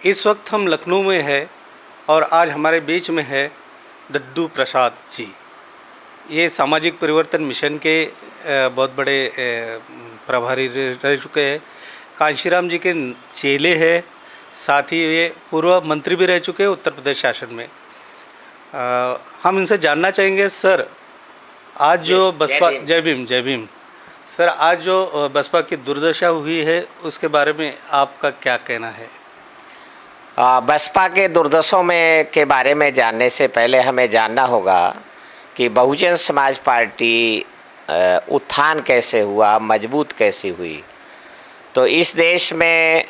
इस वक्त हम लखनऊ में है और आज हमारे बीच में है दद्दू प्रसाद जी। ये सामाजिक परिवर्तन मिशन के बहुत बड़े प्रभारी रह चुके हैं। कांशीराम जी के चेले हैं, साथ ही ये पूर्व मंत्री भी रह चुके हैं उत्तर प्रदेश शासन में। हम इनसे जानना चाहेंगे सर, आज जो बसपा, जय भीम सर, आज जो बसपा की दुर्दशा हुई है उसके बारे में आपका क्या कहना है? बसपा के दुर्दशा में के बारे में जानने से पहले हमें जानना होगा कि बहुजन समाज पार्टी उत्थान कैसे हुआ, मजबूत कैसे हुई। तो इस देश में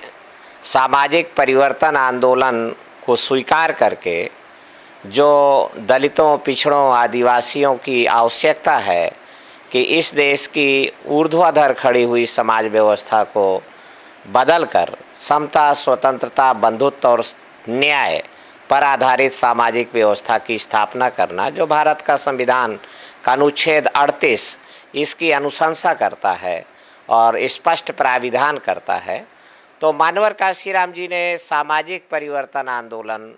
सामाजिक परिवर्तन आंदोलन को स्वीकार करके जो दलितों, पिछड़ों, आदिवासियों की आवश्यकता है कि इस देश की ऊर्ध्वाधर खड़ी हुई समाज व्यवस्था को बदलकर समता, स्वतंत्रता, बंधुत्व और न्याय पर आधारित सामाजिक व्यवस्था की स्थापना करना, जो भारत का संविधान का अनुच्छेद 38 इसकी अनुशंसा करता है और स्पष्ट प्राविधान करता है। तो मानवर कांशीराम जी ने सामाजिक परिवर्तन आंदोलन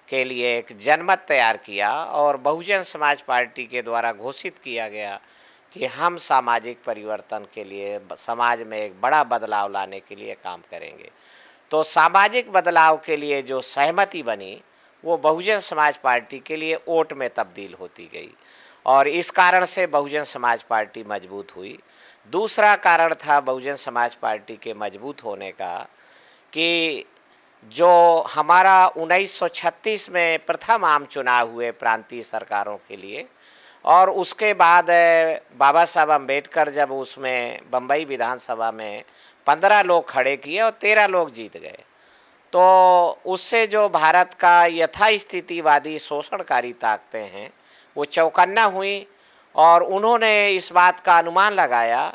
के लिए एक जनमत तैयार किया और बहुजन समाज पार्टी के द्वारा घोषित किया गया कि हम सामाजिक परिवर्तन के लिए, समाज में एक बड़ा बदलाव लाने के लिए काम करेंगे। तो सामाजिक बदलाव के लिए जो सहमति बनी वो बहुजन समाज पार्टी के लिए वोट में तब्दील होती गई और इस कारण से बहुजन समाज पार्टी मजबूत हुई। दूसरा कारण था बहुजन समाज पार्टी के मजबूत होने का कि जो हमारा 1936 में प्रथम आम चुनाव हुए प्रांतीय सरकारों के लिए और उसके बाद बाबा साहब अम्बेडकर जब उसमें बम्बई विधानसभा में 15 लोग खड़े किए और 13 लोग जीत गए, तो उससे जो भारत का यथास्थितिवादी शोषणकारी ताकतें हैं वो चौकन्ना हुई और उन्होंने इस बात का अनुमान लगाया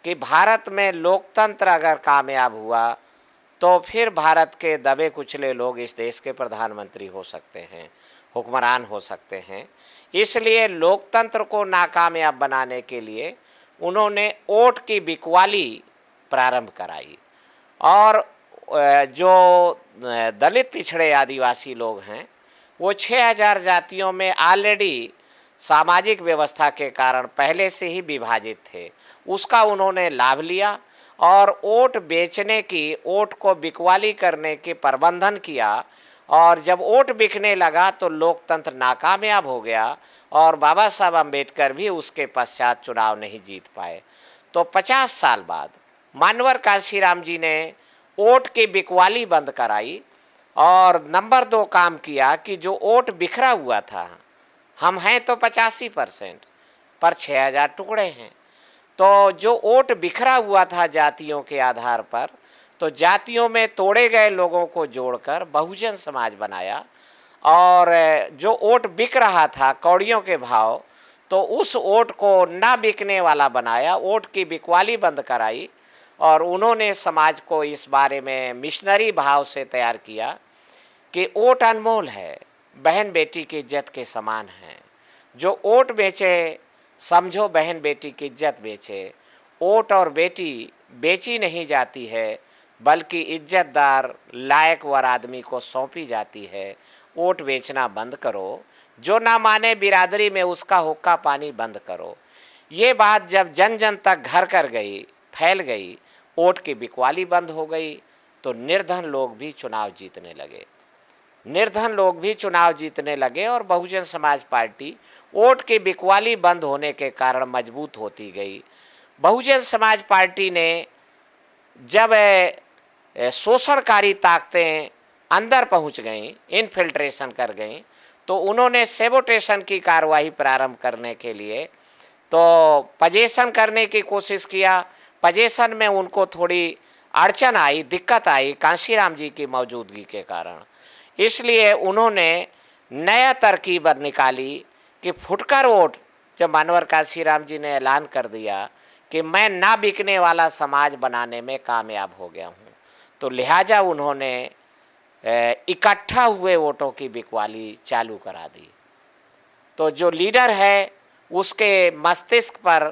कि भारत में लोकतंत्र अगर कामयाब हुआ तो फिर भारत के दबे कुचले लोग इस देश के प्रधानमंत्री हो सकते हैं, हुक्मरान हो सकते हैं। इसलिए लोकतंत्र को नाकामयाब बनाने के लिए उन्होंने वोट की बिकवाली प्रारंभ कराई और जो दलित, पिछड़े, आदिवासी लोग हैं वो 6000 जातियों में ऑलरेडी सामाजिक व्यवस्था के कारण पहले से ही विभाजित थे, उसका उन्होंने लाभ लिया और वोट बेचने की, वोट को बिकवाली करने के प्रबंधन किया और जब वोट बिकने लगा तो लोकतंत्र नाकामयाब हो गया और बाबा साहब अम्बेडकर भी उसके पश्चात चुनाव नहीं जीत पाए। तो 50 साल बाद मानवर कांशीराम जी ने वोट की बिकवाली बंद कराई और नंबर 2 काम किया कि जो वोट बिखरा हुआ था, हम हैं तो 85% पर 6000 टुकड़े हैं, तो जो वोट बिखरा हुआ था जातियों के आधार पर, तो जातियों में तोड़े गए लोगों को जोड़कर बहुजन समाज बनाया और जो वोट बिक रहा था कौड़ियों के भाव, तो उस वोट को ना बिकने वाला बनाया, वोट की बिकवाली बंद कराई और उन्होंने समाज को इस बारे में मिशनरी भाव से तैयार किया कि वोट अनमोल है, बहन बेटी की इज्जत के समान है। जो वोट बेचे समझो बहन बेटी की इज्जत बेचे। वोट और बेटी बेची नहीं जाती है बल्कि इज्जतदार लायक वर आदमी को सौंपी जाती है। वोट बेचना बंद करो, जो ना माने बिरादरी में उसका हुक्का पानी बंद करो। ये बात जब जन जन तक घर कर गई, फैल गई, वोट की बिकवाली बंद हो गई, तो निर्धन लोग भी चुनाव जीतने लगे। निर्धन लोग भी चुनाव जीतने लगे और बहुजन समाज पार्टी वोट की बिकवाली बंद होने के कारण मजबूत होती गई। बहुजन समाज पार्टी ने जब शोषणकारी ताकतें अंदर पहुंच गईं, इनफिल्ट्रेशन कर गईं, तो उन्होंने सेबोटेशन की कार्रवाई प्रारंभ करने के लिए तो पजेशन करने की कोशिश किया। पजेशन में उनको थोड़ी अड़चन आई, दिक्कत आई कांशीराम जी की मौजूदगी के कारण। इसलिए उन्होंने नया तरकीब निकाली कि फुटकर वोट, जब मानवर कांशीराम जी ने ऐलान कर दिया कि मैं ना बिकने वाला समाज बनाने में कामयाब हो गया हूँ, तो लिहाजा उन्होंने इकट्ठा हुए वोटों की बिकवाली चालू करा दी। तो जो लीडर है उसके मस्तिष्क पर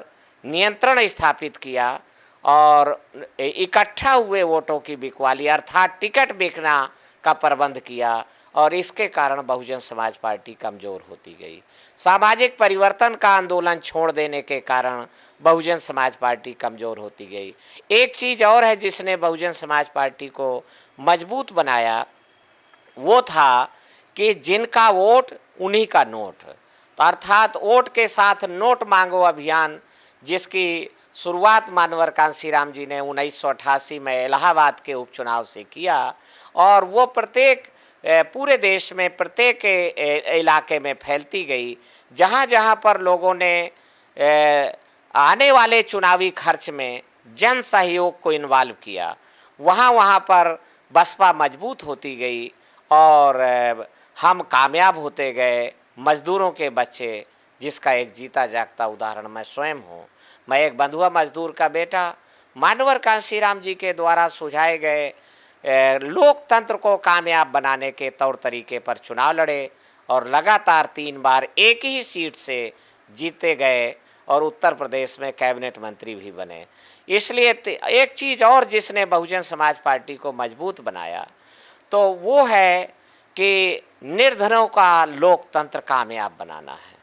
नियंत्रण स्थापित किया और इकट्ठा हुए वोटों की बिकवाली अर्थात टिकट बिकना का प्रबंध किया और इसके कारण बहुजन समाज पार्टी कमज़ोर होती गई। सामाजिक परिवर्तन का आंदोलन छोड़ देने के कारण बहुजन समाज पार्टी कमज़ोर होती गई। एक चीज़ और है जिसने बहुजन समाज पार्टी को मजबूत बनाया, वो था कि जिनका वोट उन्हीं का नोट, तो अर्थात वोट के साथ नोट मांगो अभियान, जिसकी शुरुआत मानवर कांशीराम जी ने 1988 में इलाहाबाद के उपचुनाव से किया और वो प्रत्येक पूरे देश में प्रत्येक इलाके में फैलती गई। जहाँ जहाँ पर लोगों ने आने वाले चुनावी खर्च में जन सहयोग को इन्वॉल्व किया, वहाँ वहाँ पर बसपा मजबूत होती गई और हम कामयाब होते गए। मजदूरों के बच्चे, जिसका एक जीता जागता उदाहरण मैं स्वयं हूँ। मैं एक बंधुआ मजदूर का बेटा मानवर कांशीराम जी के द्वारा सुझाए गए लोकतंत्र को कामयाब बनाने के तौर तरीके पर चुनाव लड़े और लगातार 3 बार एक ही सीट से जीते गए और उत्तर प्रदेश में कैबिनेट मंत्री भी बने। इसलिए एक चीज़ और जिसने बहुजन समाज पार्टी को मजबूत बनाया तो वो है कि निर्धनों का लोकतंत्र कामयाब बनाना है।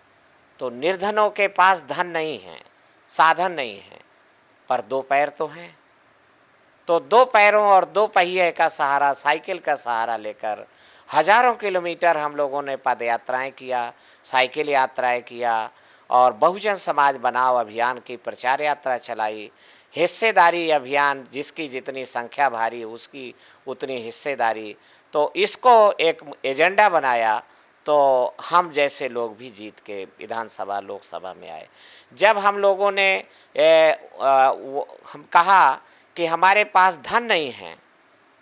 तो निर्धनों के पास धन नहीं है, साधन नहीं है, पर 2 पैर तो हैं। तो 2 पैरों और 2 पहिए का सहारा, साइकिल का सहारा लेकर हजारों किलोमीटर हम लोगों ने पद यात्राएँ किया, साइकिल यात्राएँ किया और बहुजन समाज बनाओ अभियान की प्रचार यात्रा चलाई। हिस्सेदारी अभियान, जिसकी जितनी संख्या भारी उसकी उतनी हिस्सेदारी, तो इसको एक एजेंडा बनाया। तो हम जैसे लोग भी जीत के विधानसभा लोकसभा में आए। जब हम लोगों ने हम कहा कि हमारे पास धन नहीं है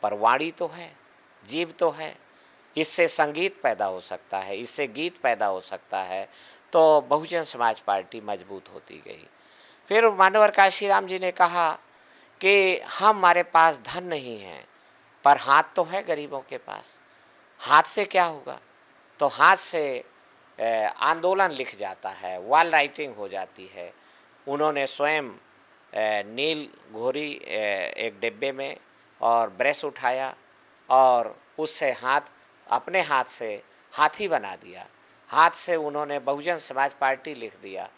पर वाणी तो है, जीव तो है, इससे संगीत पैदा हो सकता है, इससे गीत पैदा हो सकता है, तो बहुजन समाज पार्टी मजबूत होती गई। फिर मानवर कांशीराम जी ने कहा कि हमारे पास धन नहीं है पर हाथ तो है गरीबों के पास। हाथ से क्या होगा? तो हाथ से आंदोलन लिख जाता है, वॉल राइटिंग हो जाती है। उन्होंने स्वयं नील घोरी एक डिब्बे में और ब्रश उठाया और उससे अपने हाथ से हाथी बना दिया। हाथ से उन्होंने बहुजन समाज पार्टी लिख दिया।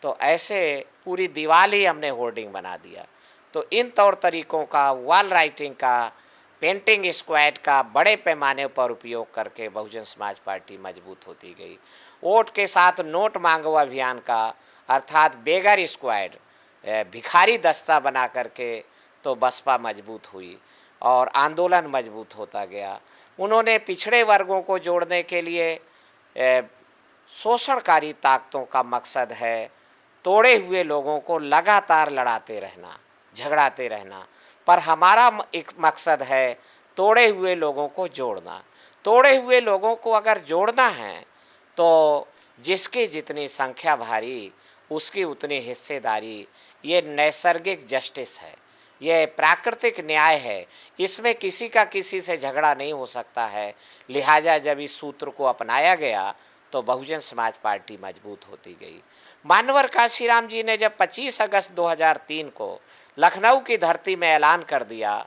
तो ऐसे पूरी दीवार ही हमने होर्डिंग बना दिया। तो इन तौर तरीक़ों का, वॉल राइटिंग का, पेंटिंग स्क्वाड का बड़े पैमाने पर उपयोग करके बहुजन समाज पार्टी मजबूत होती गई। वोट के साथ नोट मांगो अभियान का, अर्थात बेगर स्क्वाड, भिखारी दस्ता बना करके तो बसपा मजबूत हुई और आंदोलन मजबूत होता गया। उन्होंने पिछड़े वर्गों को जोड़ने के लिए शोषणकारी ताकतों का मकसद है तोड़े हुए लोगों को लगातार लड़ाते रहना, झगड़ाते रहना, पर हमारा एक मकसद है तोड़े हुए लोगों को जोड़ना। तोड़े हुए लोगों को अगर जोड़ना है तो जिसकी जितनी संख्या भारी उसकी उतनी हिस्सेदारी। ये नैसर्गिक जस्टिस है, ये प्राकृतिक न्याय है, इसमें किसी का किसी से झगड़ा नहीं हो सकता है। लिहाजा जब इस सूत्र को अपनाया गया तो बहुजन समाज पार्टी मजबूत होती गई। मानवर कांशीराम जी ने जब 25 अगस्त 2003 को लखनऊ की धरती में ऐलान कर दिया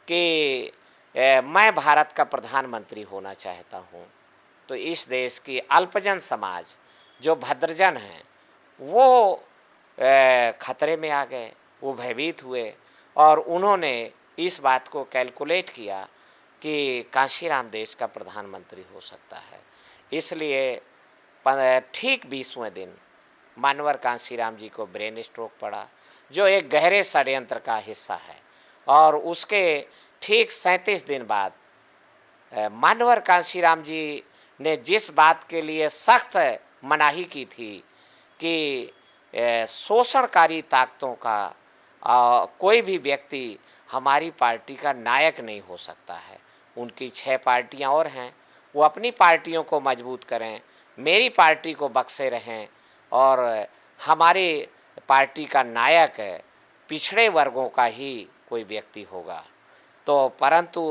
कि मैं भारत का प्रधानमंत्री होना चाहता हूँ, तो इस देश की अल्पजन समाज जो भद्रजन हैं वो खतरे में आ गए, वो भयभीत हुए और उन्होंने इस बात को कैलकुलेट किया कि कांशीराम देश का प्रधानमंत्री हो सकता है। इसलिए ठीक 20वें दिन मानवर कांशीराम जी को ब्रेन स्ट्रोक पड़ा, जो एक गहरे षड्यंत्र का हिस्सा है। और उसके ठीक 37 दिन बाद मानवर कांशीराम जी ने जिस बात के लिए सख्त मनाही की थी कि शोषणकारी ताकतों का कोई भी व्यक्ति हमारी पार्टी का नायक नहीं हो सकता है। उनकी 6 पार्टियां और हैं, वो अपनी पार्टियों को मजबूत करें, मेरी पार्टी को बख्शे रहें और हमारी पार्टी का नायक पिछड़े वर्गों का ही कोई व्यक्ति होगा। तो परंतु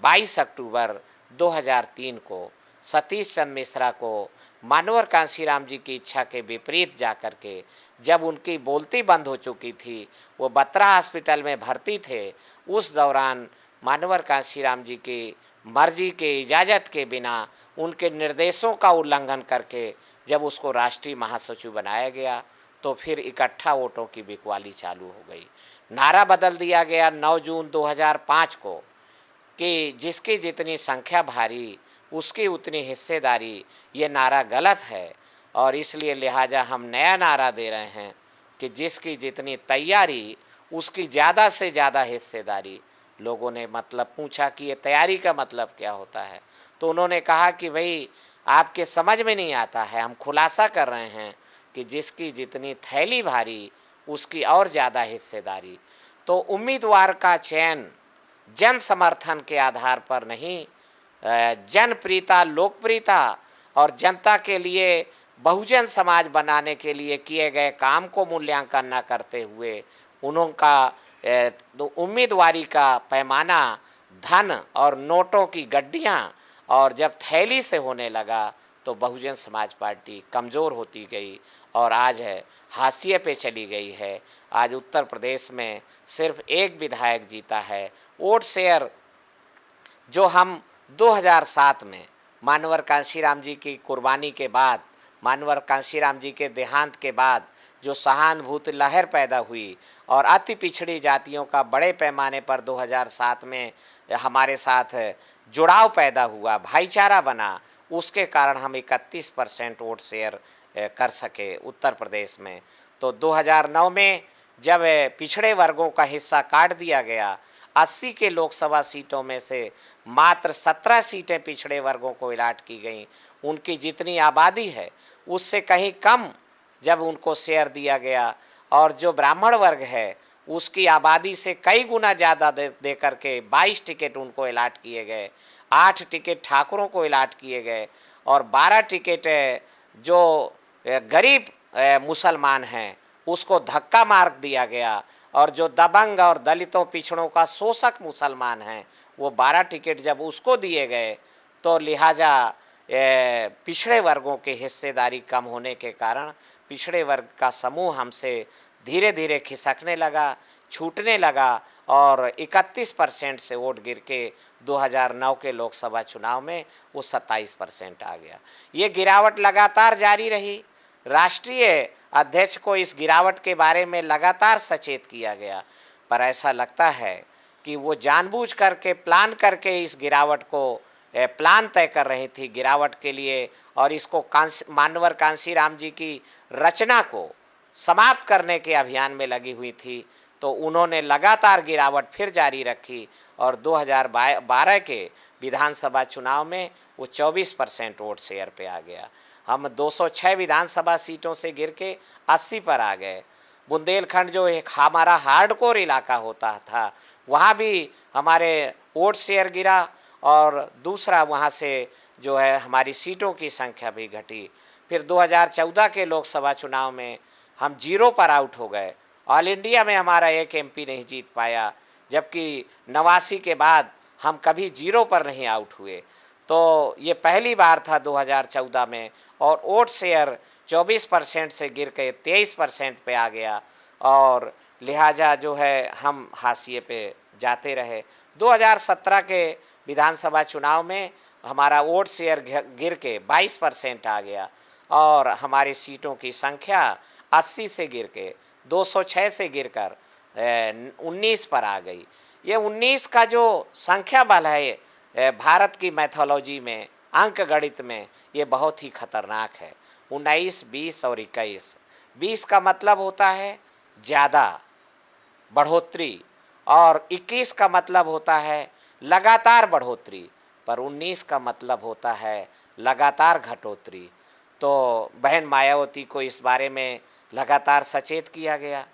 22 अक्टूबर 2003 को सतीश चंद्र मिश्रा को मानवर कांशीराम जी की इच्छा के विपरीत जाकर के, जब उनकी बोलती बंद हो चुकी थी, वो बत्रा हॉस्पिटल में भर्ती थे, उस दौरान मानवर कांशीराम जी की मर्जी के, इजाज़त के बिना, उनके निर्देशों का उल्लंघन करके जब उसको राष्ट्रीय महासचिव बनाया गया तो फिर इकट्ठा वोटों की बिकवाली चालू हो गई। नारा बदल दिया गया 9 जून 2005 को कि जिसकी जितनी संख्या भारी उसकी उतनी हिस्सेदारी। ये नारा गलत है और इसलिए लिहाजा हम नया नारा दे रहे हैं कि जिसकी जितनी तैयारी उसकी ज़्यादा से ज़्यादा हिस्सेदारी। लोगों ने मतलब पूछा कि ये तैयारी का मतलब क्या होता है, तो उन्होंने कहा कि भाई आपके समझ में नहीं आता है, हम खुलासा कर रहे हैं कि जिसकी जितनी थैली भारी उसकी और ज़्यादा हिस्सेदारी। तो उम्मीदवार का चयन जन समर्थन के आधार पर नहीं, जनप्रियता, लोकप्रियता और जनता के लिए बहुजन समाज बनाने के लिए किए गए काम को मूल्यांकन न करते हुए उनका उम्मीदवारी का पैमाना धन और नोटों की गड्डियाँ और जब थैली से होने लगा तो बहुजन समाज पार्टी कमज़ोर होती गई और आज है हाशिए पे चली गई है। आज उत्तर प्रदेश में सिर्फ एक विधायक जीता है। वोट शेयर जो हम 2007 में मानवर कांशीराम जी की कुर्बानी के बाद, मानवर कांशीराम जी के देहांत के बाद जो सहानुभूति लहर पैदा हुई और अति पिछड़ी जातियों का बड़े पैमाने पर 2007 में हमारे साथ जुड़ाव पैदा हुआ, भाईचारा बना, उसके कारण हम 31% वोट शेयर कर सके उत्तर प्रदेश में। तो 2009 में जब पिछड़े वर्गों का हिस्सा काट दिया गया, 80 के लोकसभा सीटों में से मात्र 17 सीटें पिछड़े वर्गों को अलाट की गईं। उनकी जितनी आबादी है उससे कहीं कम जब उनको शेयर दिया गया और जो ब्राह्मण वर्ग है उसकी आबादी से कई गुना ज़्यादा दे करके 22 टिकट उनको अलाट किए गए, 8 टिकट ठाकुरों को अलाट किए गए और 12 टिकट जो गरीब मुसलमान हैं उसको धक्का मार दिया गया और जो दबंग और दलितों पिछड़ों का शोषक मुसलमान हैं वो 12 टिकट जब उसको दिए गए तो लिहाजा पिछड़े वर्गों की हिस्सेदारी कम होने के कारण पिछड़े वर्ग का समूह हमसे धीरे धीरे खिसकने लगा, छूटने लगा और 31% से वोट गिर के 2009 के लोकसभा चुनाव में वो 27% आ गया। ये गिरावट लगातार जारी रही। राष्ट्रीय अध्यक्ष को इस गिरावट के बारे में लगातार सचेत किया गया, पर ऐसा लगता है कि वो जानबूझ करके प्लान करके इस गिरावट को प्लान तय कर रही थी गिरावट के लिए और इसको मानवर कांशीराम जी की रचना को समाप्त करने के अभियान में लगी हुई थी। तो उन्होंने लगातार गिरावट फिर जारी रखी और 2012 के विधानसभा चुनाव में वो 24% वोट शेयर पे आ गया। हम 206 विधानसभा सीटों से गिर के 80 पर आ गए। बुंदेलखंड जो एक हमारा हार्डकोर इलाका होता था वहाँ भी हमारे वोट शेयर गिरा और दूसरा वहाँ से जो है हमारी सीटों की संख्या भी घटी। फिर 2014 के लोकसभा चुनाव में हम 0 पर आउट हो गए। ऑल इंडिया में हमारा एक एमपी नहीं जीत पाया, जबकि 89 के बाद हम कभी 0 पर नहीं आउट हुए। तो ये पहली बार था 2014 में और वोट शेयर 24% से गिर के 23% पे आ गया और लिहाजा जो है हम हाशिए पे जाते रहे। 2017 के विधानसभा चुनाव में हमारा वोट शेयर गिर के 22% आ गया और हमारी सीटों की संख्या 80 से गिर के 206 से गिरकर 19 पर आ गई। ये 19 का जो संख्या बल है भारत की मैथोलॉजी में, अंक गणित में, ये बहुत ही खतरनाक है। 19, 20 और 21। 20 का मतलब होता है ज़्यादा बढ़ोतरी और 21 का मतलब होता है लगातार बढ़ोतरी, पर 19 का मतलब होता है लगातार घटोतरी। तो बहन मायावती को इस बारे में लगातार सचेत किया गया,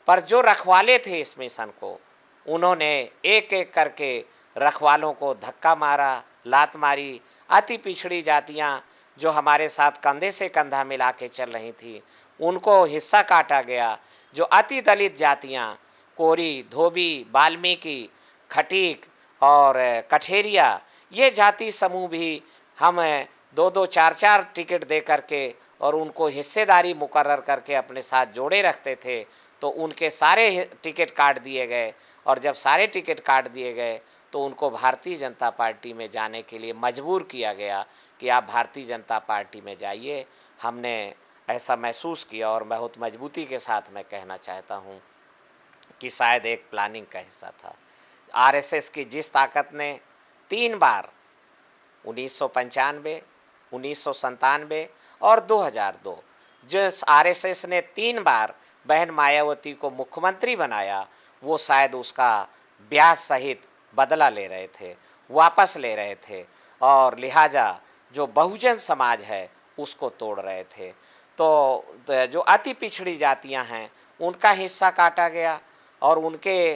पर जो रखवाले थे इस मिशन को उन्होंने एक एक करके रखवालों को धक्का मारा, लात मारी। अति पिछड़ी जातियां जो हमारे साथ कंधे से कंधा मिला के चल रही थी उनको हिस्सा काटा गया। जो अति दलित जातियां कोरी, धोबी, वाल्मीकि, खटीक और कठेरिया, ये जाति समूह भी हम 2-2, 4-4 टिकट दे करके और उनको हिस्सेदारी मुकर्रर करके अपने साथ जोड़े रखते थे, तो उनके सारे टिकट काट दिए गए और जब सारे टिकट काट दिए गए तो उनको भारतीय जनता पार्टी में जाने के लिए मजबूर किया गया कि आप भारतीय जनता पार्टी में जाइए। हमने ऐसा महसूस किया और बहुत मजबूती के साथ मैं कहना चाहता हूँ कि शायद एक प्लानिंग का हिस्सा था। आरएसएस की जिस ताकत ने 3 बार 1995, 1997 और 2002 जो आरएसएस ने 3 बार बहन मायावती को मुख्यमंत्री बनाया, वो शायद उसका ब्याज सहित बदला ले रहे थे, वापस ले रहे थे और लिहाजा जो बहुजन समाज है उसको तोड़ रहे थे। तो जो अति पिछड़ी जातियां हैं उनका हिस्सा काटा गया और उनके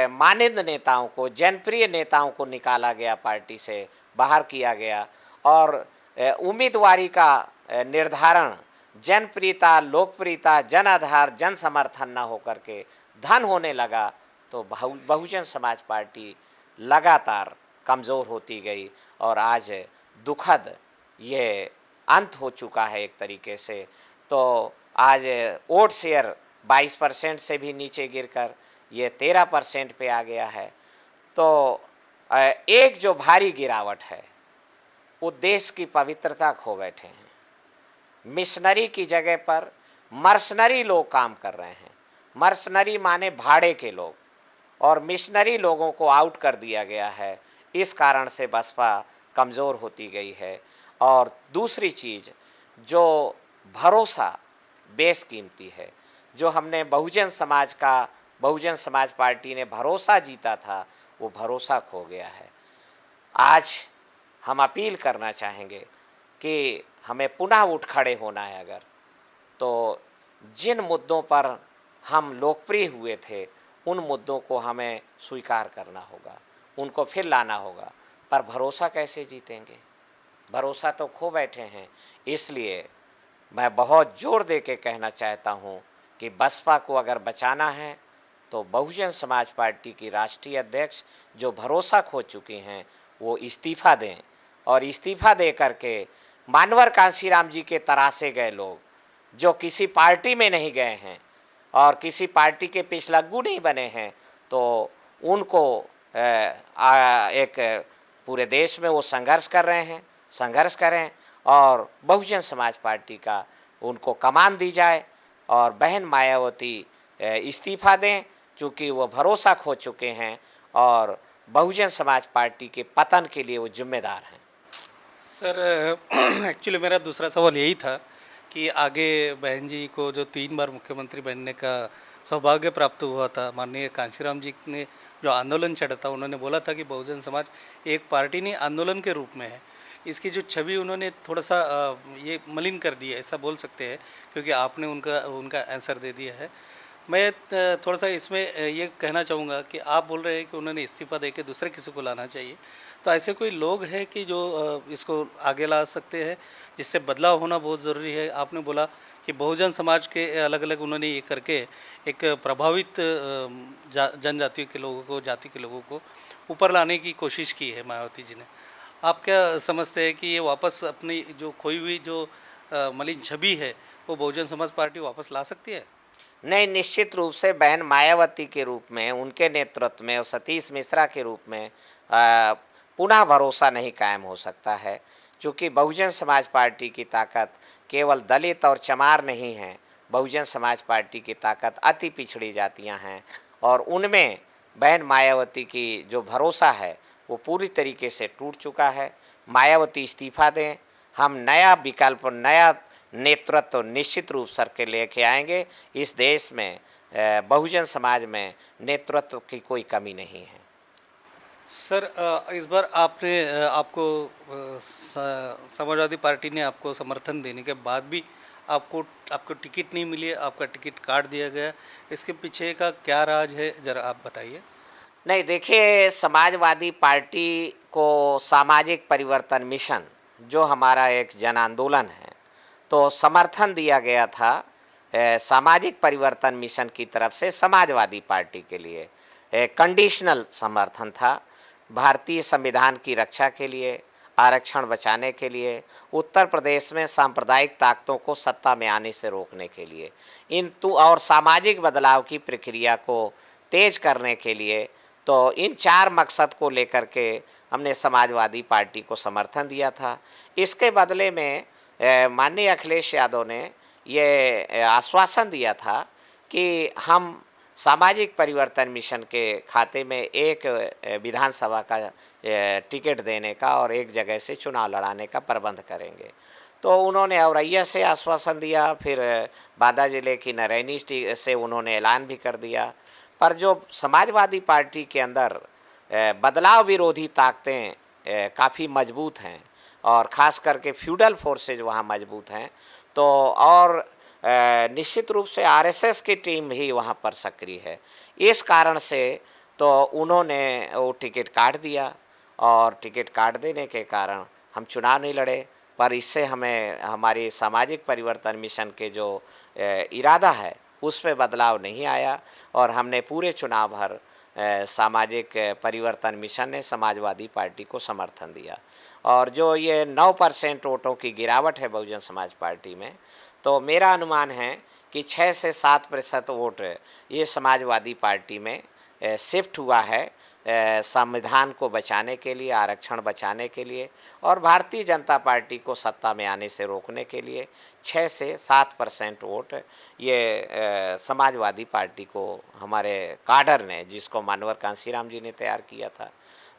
मानद नेताओं को, जनप्रिय नेताओं को निकाला गया, पार्टी से बाहर किया गया और उम्मीदवारी का निर्धारण जनप्रियता, लोकप्रियता, जन आधार, जन समर्थन न होकर के धन होने लगा। तो बहुजन समाज पार्टी लगातार कमज़ोर होती गई और आज दुखद ये अंत हो चुका है एक तरीके से। तो आज वोट शेयर 22% से भी नीचे गिरकर ये 13% पे आ गया है। तो एक जो भारी गिरावट है वो देश की पवित्रता खो बैठे हैं। मिशनरी की जगह पर मर्सनरी लोग काम कर रहे हैं। मर्सनरी माने भाड़े के लोग, और मिशनरी लोगों को आउट कर दिया गया है। इस कारण से बसपा कमज़ोर होती गई है। और दूसरी चीज़, जो भरोसा बेशकीमती है, जो हमने बहुजन समाज पार्टी ने भरोसा जीता था, वो भरोसा खो गया है। आज हम अपील करना चाहेंगे कि हमें पुनः उठ खड़े होना है अगर, तो जिन मुद्दों पर हम लोकप्रिय हुए थे उन मुद्दों को हमें स्वीकार करना होगा, उनको फिर लाना होगा। पर भरोसा कैसे जीतेंगे? भरोसा तो खो बैठे हैं। इसलिए मैं बहुत जोर दे के कहना चाहता हूँ कि बसपा को अगर बचाना है तो बहुजन समाज पार्टी की राष्ट्रीय अध्यक्ष जो भरोसा खो चुकी हैं वो इस्तीफ़ा दें, और इस्तीफ़ा दे करके मानवर कांशीराम जी के तरासे गए लोग जो किसी पार्टी में नहीं गए हैं और किसी पार्टी के पिछलग्गू नहीं बने हैं, तो उनको एक पूरे देश में वो संघर्ष कर रहे हैं, संघर्ष करें और बहुजन समाज पार्टी का उनको कमान दी जाए और बहन मायावती इस्तीफ़ा दें, चूँकि वो भरोसा खो चुके हैं और बहुजन समाज पार्टी के पतन के लिए वो जिम्मेदार हैं। सर एक्चुअली मेरा दूसरा सवाल यही था कि आगे बहन जी को जो 3 बार मुख्यमंत्री बनने का सौभाग्य प्राप्त हुआ था, माननीय कांशीराम जी ने जो आंदोलन छेड़ा था, उन्होंने बोला था कि बहुजन समाज एक पार्टी नहीं आंदोलन के रूप में है। इसकी जो छवि उन्होंने थोड़ा सा ये मलिन कर दी है, ऐसा बोल सकते हैं, क्योंकि आपने उनका आंसर दे दिया है। मैं थोड़ा सा इसमें ये कहना चाहूँगा कि आप बोल रहे हैं कि उन्होंने इस्तीफ़ा दे के दूसरे किसी को लाना चाहिए, तो ऐसे कोई लोग हैं कि जो इसको आगे ला सकते हैं, जिससे बदलाव होना बहुत ज़रूरी है। आपने बोला कि बहुजन समाज के अलग अलग उन्होंने ये करके एक प्रभावित जनजाति के लोगों को, जाति के लोगों को ऊपर लाने की कोशिश की है मायावती जी ने। आप क्या समझते हैं कि ये वापस अपनी जो खोई हुई जो मलिन छवि है वो बहुजन समाज पार्टी वापस ला सकती है? नहीं, निश्चित रूप से बहन मायावती के रूप में, उनके नेतृत्व में और सतीश मिश्रा के रूप में पुनः भरोसा नहीं कायम हो सकता है, क्योंकि बहुजन समाज पार्टी की ताकत केवल दलित और चमार नहीं है। बहुजन समाज पार्टी की ताकत अति पिछड़ी जातियां हैं और उनमें बहन मायावती की जो भरोसा है वो पूरी तरीके से टूट चुका है। मायावती इस्तीफ़ा दें, हम नया विकल्प, नया नेतृत्व निश्चित रूप सर के लेके आएंगे। इस देश में बहुजन समाज में नेतृत्व की कोई कमी नहीं है। सर इस बार आपको समाजवादी पार्टी ने आपको समर्थन देने के बाद भी आपको टिकट नहीं मिली, आपका टिकट काट दिया गया, इसके पीछे का क्या राज है, ज़रा आप बताइए। नहीं, देखिए, समाजवादी पार्टी को सामाजिक परिवर्तन मिशन जो हमारा एक जन आंदोलन है, तो समर्थन दिया गया था सामाजिक परिवर्तन मिशन की तरफ से समाजवादी पार्टी के लिए। कंडीशनल समर्थन था भारतीय संविधान की रक्षा के लिए, आरक्षण बचाने के लिए, उत्तर प्रदेश में सांप्रदायिक ताकतों को सत्ता में आने से रोकने के लिए, और सामाजिक बदलाव की प्रक्रिया को तेज करने के लिए। तो इन 4 मकसद को लेकर के हमने समाजवादी पार्टी को समर्थन दिया था। इसके बदले में माननीय अखिलेश यादव ने ये आश्वासन दिया था कि हम सामाजिक परिवर्तन मिशन के खाते में एक विधानसभा का टिकट देने का और एक जगह से चुनाव लड़ाने का प्रबंध करेंगे। तो उन्होंने औरैया से आश्वासन दिया, फिर बांदा जिले की नरैनी से उन्होंने ऐलान भी कर दिया। पर जो समाजवादी पार्टी के अंदर बदलाव विरोधी ताकतें काफ़ी मजबूत हैं और ख़ास करके फ्यूडल फोर्सेज वहाँ मजबूत हैं, तो और निश्चित रूप से आरएसएस की टीम भी वहाँ पर सक्रिय है। इस कारण से तो उन्होंने वो टिकट काट दिया और टिकट काट देने के कारण हम चुनाव नहीं लड़े। पर इससे हमें हमारी सामाजिक परिवर्तन मिशन के जो इरादा है उस पे बदलाव नहीं आया और हमने पूरे चुनाव भर सामाजिक परिवर्तन मिशन ने समाजवादी पार्टी को समर्थन दिया। और जो ये 9% वोटों की गिरावट है बहुजन समाज पार्टी में, तो मेरा अनुमान है कि 6 से 7% वोट ये समाजवादी पार्टी में शिफ्ट हुआ है संविधान को बचाने के लिए, आरक्षण बचाने के लिए और भारतीय जनता पार्टी को सत्ता में आने से रोकने के लिए 6 से 7% वोट ये समाजवादी पार्टी को हमारे काडर ने, जिसको मानवर कांसीराम जी ने तैयार किया था,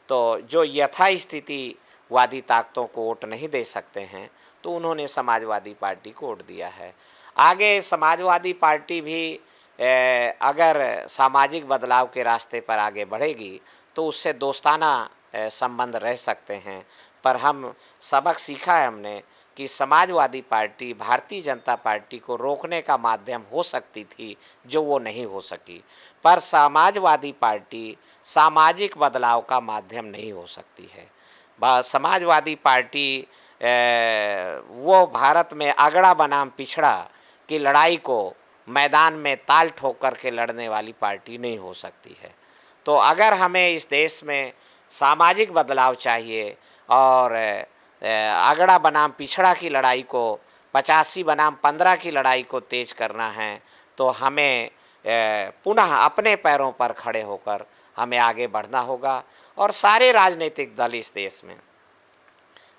तो जो यथास्थितिवादी ताकतों को वोट नहीं दे सकते हैं, तो उन्होंने समाजवादी पार्टी को वोट दिया है। आगे समाजवादी पार्टी भी अगर सामाजिक बदलाव के रास्ते पर आगे बढ़ेगी तो उससे दोस्ताना संबंध रह सकते हैं। पर हम सबक सीखा है हमने कि समाजवादी पार्टी भारतीय जनता पार्टी को रोकने का माध्यम हो सकती थी, जो वो नहीं हो सकी। पर समाजवादी पार्टी सामाजिक बदलाव का माध्यम नहीं हो सकती है। समाजवादी पार्टी वो भारत में अगड़ा बनाम पिछड़ा की लड़ाई को मैदान में ताल ठोक कर के लड़ने वाली पार्टी नहीं हो सकती है। तो अगर हमें इस देश में सामाजिक बदलाव चाहिए और अगड़ा बनाम पिछड़ा की लड़ाई को 85 बनाम 15 की लड़ाई को तेज करना है, तो हमें पुनः अपने पैरों पर खड़े होकर हमें आगे बढ़ना होगा। और सारे राजनीतिक दल इस देश में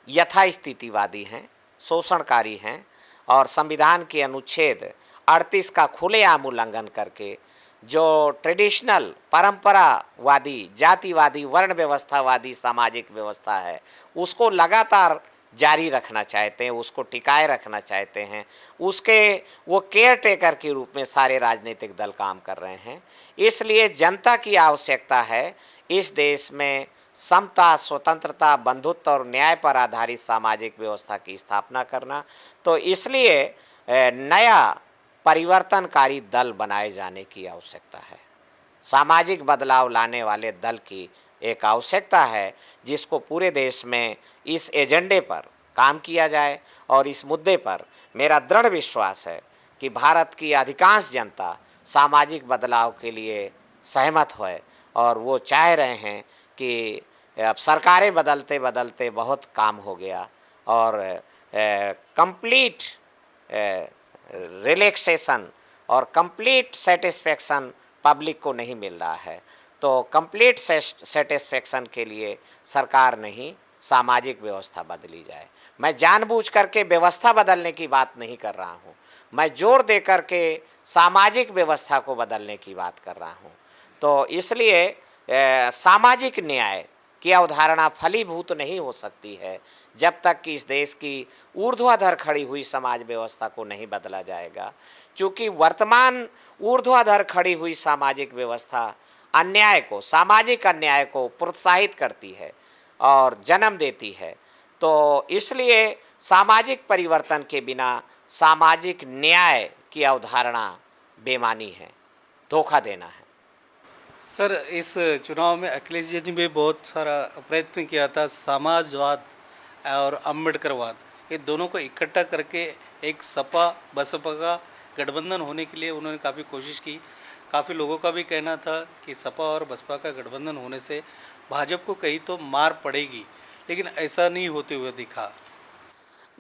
यथास्थितिवादी हैं, शोषणकारी हैं और संविधान के अनुच्छेद 38 का खुलेआम उल्लंघन करके जो ट्रेडिशनल परंपरावादी, जातिवादी, वर्ण व्यवस्थावादी सामाजिक व्यवस्था है उसको लगातार जारी रखना चाहते हैं, उसको टिकाए रखना चाहते हैं। उसके वो केयर टेकर के रूप में सारे राजनीतिक दल काम कर रहे हैं। इसलिए जनता की आवश्यकता है इस देश में समता, स्वतंत्रता, बंधुत्व और न्याय पर आधारित सामाजिक व्यवस्था की स्थापना करना। तो इसलिए नया परिवर्तनकारी दल बनाए जाने की आवश्यकता है। सामाजिक बदलाव लाने वाले दल की एक आवश्यकता है, जिसको पूरे देश में इस एजेंडे पर काम किया जाए। और इस मुद्दे पर मेरा दृढ़ विश्वास है कि भारत की अधिकांश जनता सामाजिक बदलाव के लिए सहमत है और वो चाह रहे हैं कि अब सरकारें बदलते बदलते बहुत काम हो गया और कंप्लीट रिलैक्सेशन और कंप्लीट सेटिस्फेक्शन पब्लिक को नहीं मिल रहा है। तो कंप्लीट सेटिस्फेक्शन के लिए सरकार नहीं, सामाजिक व्यवस्था बदली जाए। मैं जानबूझ करके व्यवस्था बदलने की बात नहीं कर रहा हूँ, मैं जोर दे करके सामाजिक व्यवस्था को बदलने की बात कर रहा हूँ। तो इसलिए सामाजिक न्याय की अवधारणा फलीभूत नहीं हो सकती है जब तक कि इस देश की ऊर्ध्वाधर खड़ी हुई समाज व्यवस्था को नहीं बदला जाएगा। क्योंकि वर्तमान ऊर्ध्वाधर खड़ी हुई सामाजिक व्यवस्था अन्याय को, सामाजिक अन्याय को प्रोत्साहित करती है और जन्म देती है। तो इसलिए सामाजिक परिवर्तन के बिना सामाजिक न्याय की अवधारणा बेमानी है, धोखा देना है। सर, इस चुनाव में अखिलेश जी ने भी बहुत सारा प्रयत्न किया था, समाजवाद और अम्बेडकरवाद, ये दोनों को इकट्ठा करके एक सपा बसपा का गठबंधन होने के लिए उन्होंने काफ़ी कोशिश की। काफ़ी लोगों का भी कहना था कि सपा और बसपा का गठबंधन होने से भाजपा को कहीं तो मार पड़ेगी, लेकिन ऐसा नहीं होते हुए दिखा।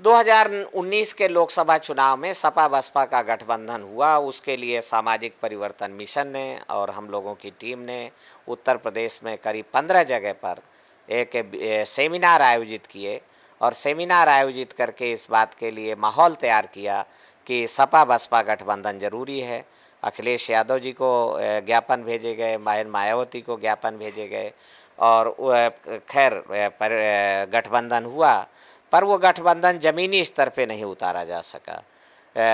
2019 के लोकसभा चुनाव में सपा बसपा का गठबंधन हुआ। उसके लिए सामाजिक परिवर्तन मिशन ने और हम लोगों की टीम ने उत्तर प्रदेश में करीब 15 जगह पर एक सेमिनार आयोजित किए और सेमिनार आयोजित करके इस बात के लिए माहौल तैयार किया कि सपा बसपा गठबंधन जरूरी है। अखिलेश यादव जी को ज्ञापन भेजे गए, मायावती को ज्ञापन भेजे गए और खैर गठबंधन हुआ, पर वो गठबंधन ज़मीनी स्तर पे नहीं उतारा जा सका।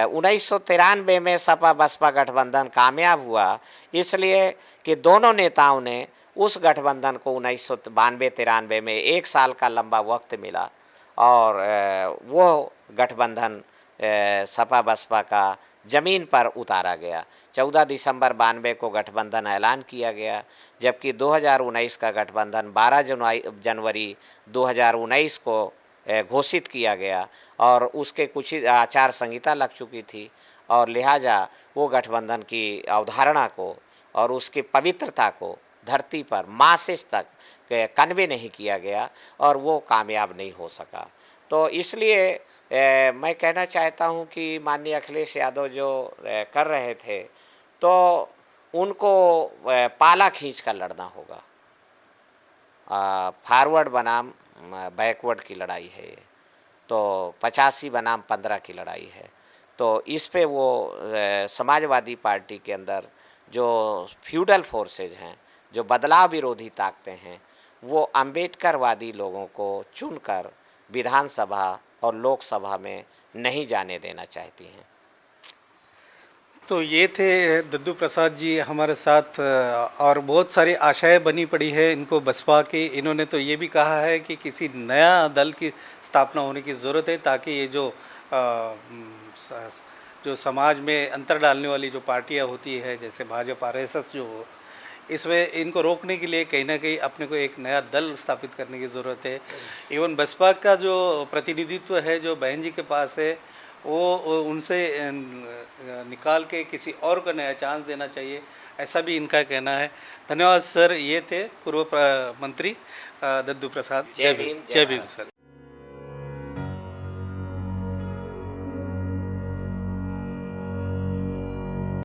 1993 में सपा बसपा गठबंधन कामयाब हुआ इसलिए कि दोनों नेताओं ने उस गठबंधन को 1992-93 में 1 साल का लंबा वक्त मिला और वो गठबंधन सपा बसपा का ज़मीन पर उतारा गया। 14 दिसंबर 92 को गठबंधन ऐलान किया गया, जबकि 2019 का गठबंधन 12 जनवरी 2019 को घोषित किया गया और उसके कुछ ही आचार संहिता लग चुकी थी और लिहाजा वो गठबंधन की अवधारणा को और उसकी पवित्रता को धरती पर मासेस तक कन्वे नहीं किया गया और वो कामयाब नहीं हो सका। तो इसलिए मैं कहना चाहता हूँ कि माननीय अखिलेश यादव जो कर रहे थे तो उनको पाला खींच कर लड़ना होगा। फॉरवर्ड बनाम बैकवर्ड की लड़ाई है ये, तो 85 बनाम 15 की लड़ाई है। तो इस पे वो समाजवादी पार्टी के अंदर जो फ्यूडल फोर्सेज हैं, जो बदलाव विरोधी ताकतें हैं, वो अम्बेडकरवादी लोगों को चुनकर विधानसभा और लोकसभा में नहीं जाने देना चाहती हैं। तो ये थे दद्दू प्रसाद जी हमारे साथ और बहुत सारी आशाएं बनी पड़ी है इनको बसपा की। इन्होंने तो ये भी कहा है कि किसी नया दल की स्थापना होने की ज़रूरत है ताकि ये जो समाज में अंतर डालने वाली जो पार्टियां होती है जैसे भाजपा आरएसएस जो हो, इसमें इनको रोकने के लिए कहीं ना कहीं अपने को एक नया दल स्थापित करने की ज़रूरत है। इवन बसपा का जो प्रतिनिधित्व है जो बहन जी के पास है वो उनसे निकाल के किसी और को नया चांस देना चाहिए, ऐसा भी इनका कहना है। धन्यवाद सर। ये थे पूर्व मंत्री दद्दू प्रसाद। जय भीम। जय भीम सर।